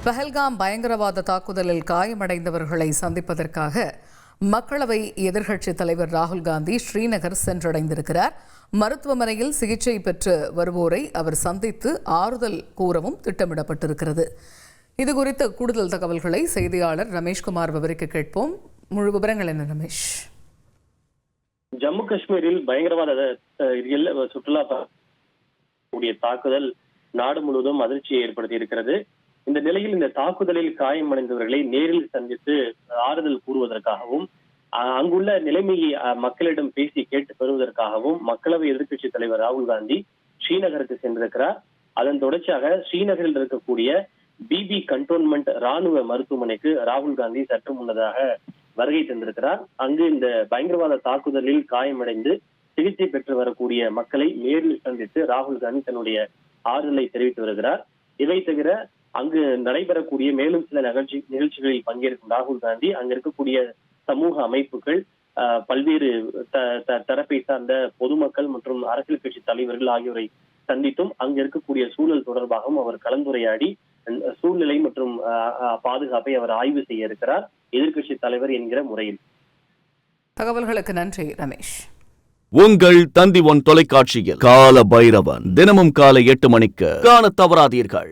பஹல்காம் பயங்கரவாத தாக்குதலில் காயமடைந்தவர்களை சந்திப்பதற்காக மக்களவை எதிர்க்கட்சித் தலைவர் ராகுல் காந்தி ஸ்ரீநகர் சென்றடைந்திருக்கிறார். மருத்துவமனையில் சிகிச்சை பெற்று வருவோரை அவர் சந்தித்து ஆறுதல் கூறவும் திட்டமிடப்பட்டிருக்கிறது. இதுகுறித்த கூடுதல் தகவல்களை செய்தியாளர் ரமேஷ்குமார் விவரிக்க கேட்போம். முழு விவரங்கள் என்ன ரமேஷ்? ஜம்மு காஷ்மீரில் பயங்கரவாத சுற்றுலா தாக்குதல் நாடு முழுவதும் அதிர்ச்சியை ஏற்படுத்தி இருக்கிறது. இந்த நிலையில் இந்த தாக்குதலில் காயமடைந்தவர்களை நேரில் சந்தித்து ஆறுதல் கூறுவதற்காகவும் அங்குள்ள நிலைமையை மக்களிடம் பேசி கேட்டு பெறுவதற்காகவும் மக்களவை எதிர்க்கட்சித் தலைவர் ராகுல் காந்தி ஸ்ரீநகருக்கு சென்றிருக்கிறார். அதன் தொடர்ச்சியாக ஸ்ரீநகரில் இருக்கக்கூடிய பிபி கண்டோன்மெண்ட் ராணுவ மருத்துவமனைக்கு ராகுல் காந்தி சற்று முன்னதாக வருகை தந்திருக்கிறார். அங்கு இந்த பயங்கரவாத தாக்குதலில் காயமடைந்து சிகிச்சை பெற்று வரக்கூடிய மக்களை நேரில் சந்தித்து ராகுல் காந்தி தன்னுடைய ஆறுதலை தெரிவித்து வருகிறார். இதை தவிர அங்கு நடைபெறக்கூடிய மேலும் சில நிகழ்ச்சிகளில் பங்கேற்கும் ராகுல் காந்தி அங்க இருக்கக்கூடிய சமூக அமைப்புகள், பல்வேறு தரப்பை சார்ந்த பொதுமக்கள் மற்றும் அரசியல் கட்சி தலைவர்கள் ஆகியோரை சந்தித்தும் அங்க இருக்கக்கூடிய சூழல் தொடர்பாகவும் அவர் கலந்துரையாடி சூழ்நிலை மற்றும் பாதுகாப்பை அவர் ஆய்வு செய்ய இருக்கிறார் எதிர்க்கட்சி தலைவர் என்கிற முறையில். தகவல்களுக்கு நன்றி ரமேஷ். உங்கள் தந்தி ஒன் தொலைக்காட்சியில் கால பைரவன் தினமும் காலை 8 மணிக்கு காண தவறாதீர்கள்.